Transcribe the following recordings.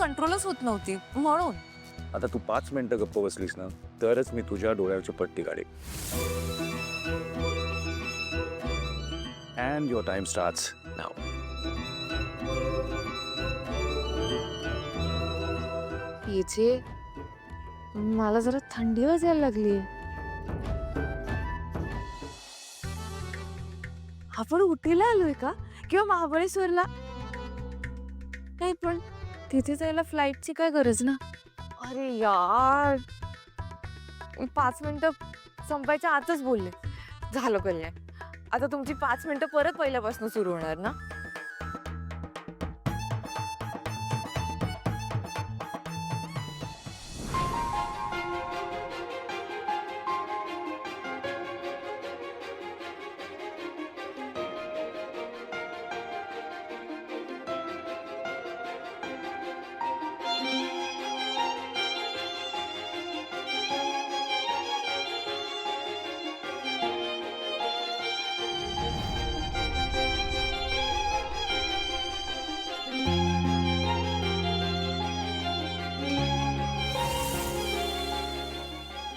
कंट्रोलच होत नव्हती म्हणून. आता तू 5 मिनिटं गप्प बसलीस ना तरच मी तुझ्या डोळ्यावरची पट्टी काढेन. And your time starts now. PJ मला जरा थंडी वाजायला लागली. आपण उटीला आलोय का किंवा महाबळेश्वरला? नाही पण तिथे जायला फ्लाईटची काय गरज ना. अरे यार 5 मिनिटं संपायच्या आतच बोलले. झालं कल्याण. आता तुमची 5 मिनिटं परत पहिल्यापासून सुरू होणार ना.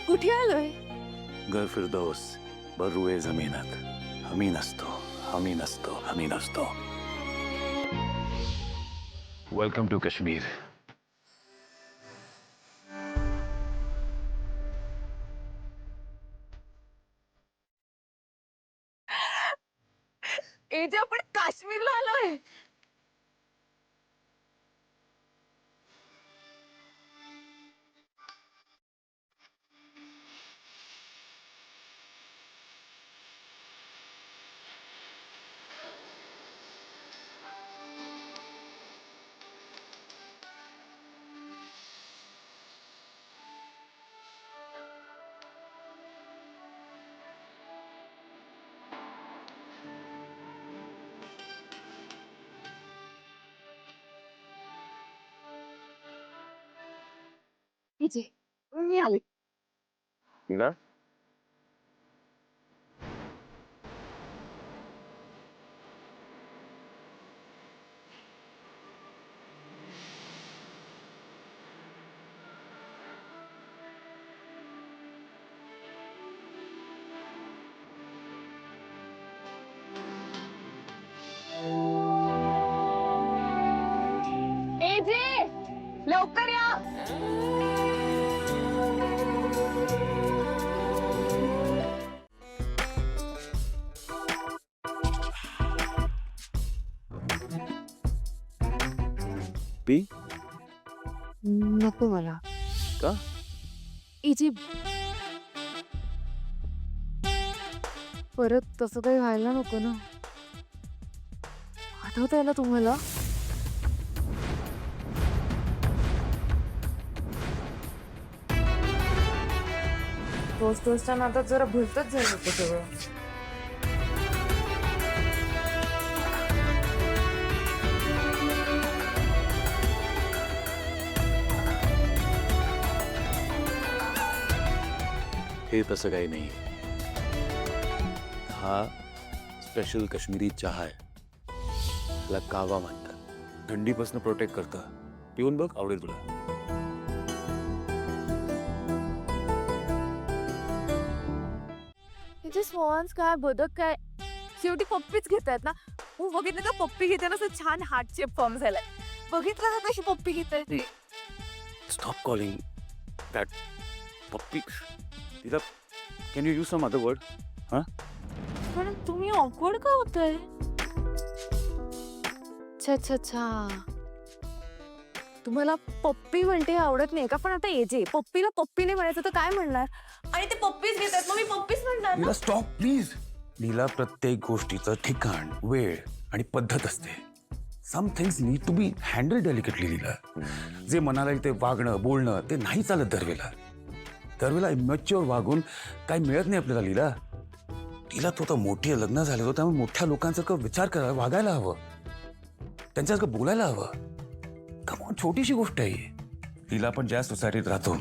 कुठे आलोय? घर फिरदौस बरुए जमीनात. हमी नसतो, हमी नसतो, हमी नसतो. Welcome to Kashmir. जे आपण काश्मीरला आलोय. मी आले. ना लवकर या. पी नको मला. का? इजी परत तसं काही व्हायला नको ना. आठवत आहे ना तुम्हाला? दोस्ताच्या नादात जरा भलतच झालं होतं सगळं. हे तसं काही नाही. हा स्पेशल काश्मीरी चहा आहे. त्याला कावा म्हणतात. थंडीपासून प्रोटेक्ट करतं. पिऊन बघ, आवडेल तुला. तिचे स्वॉन्स काय बदक काय शेवटी पप्पीच घेतायत ना. हो बघितलं का पप्पी घेताना असं छान हार्ट शेप फॉर्म झालाय. बघितलं का कशी पप्पी घेतायत? Stop calling that puppy. तिला can you use some other word? हां पण तुम्ही ऑकवर्ड का होताय? अच्छा अच्छा अच्छा. तुम्हाला पप्पी म्हणते आवडत नाही का? पण आता एजे पप्पीला पप्पी नाही म्हणायचं तर काय म्हणणार? आणि ते पप्पीच घेतात मग मी पप्पीच म्हणणार ना. लीला स्टॉप प्लीज. लीला प्रत्येक गोष्टीचं ठिकाण, वेळ आणि पद्धत असते. Some things need to be handle delicately. लीला जे मनाला येते वागणं बोलणं ते नाही चालत दरवेळेला. दरवेळेला इमॅच्युअर वागून काही मिळत नाही आपल्याला. लीला तिला तो तर मोठी लग्न झालं होतं त्यामुळे मोठ्या लोकांसारखं विचार करायला वागायला हवं. त्यांच्यासारखं बोलायला हवं. कमॉन छोटीशी गोष्ट आहे. तिला आपण ज्या सोसायटीत राहतो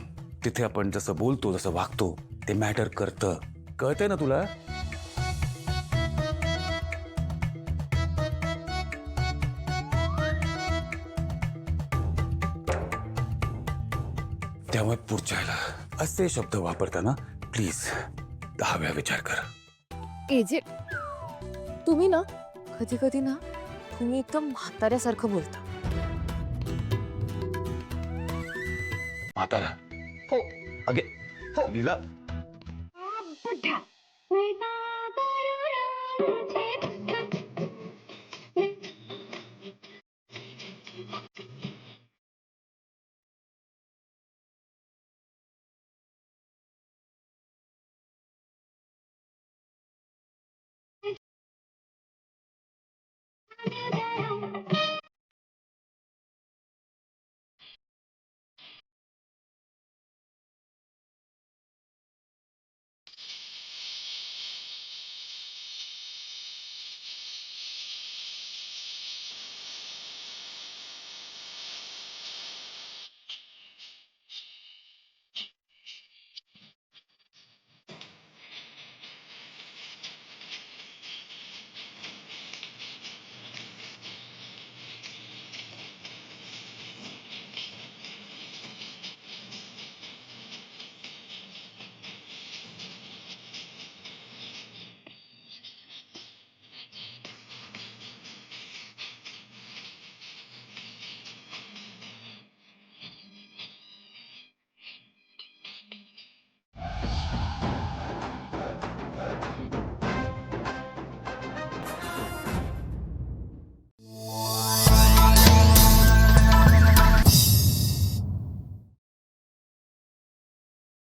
तिथे आपण जसं बोलतो जसं वागतो ते मॅटर करतं. कळतंय ना तुला? त्यामुळे पुढच्याला असे शब्द वापरताना प्लीज 10 वेळा विचार कर. एजे तुम्ही ना कधी कधी ना तुम्ही एकदम म्हाताऱ्यासारखं बोलता. म्हातारा हो अगे हो लीला.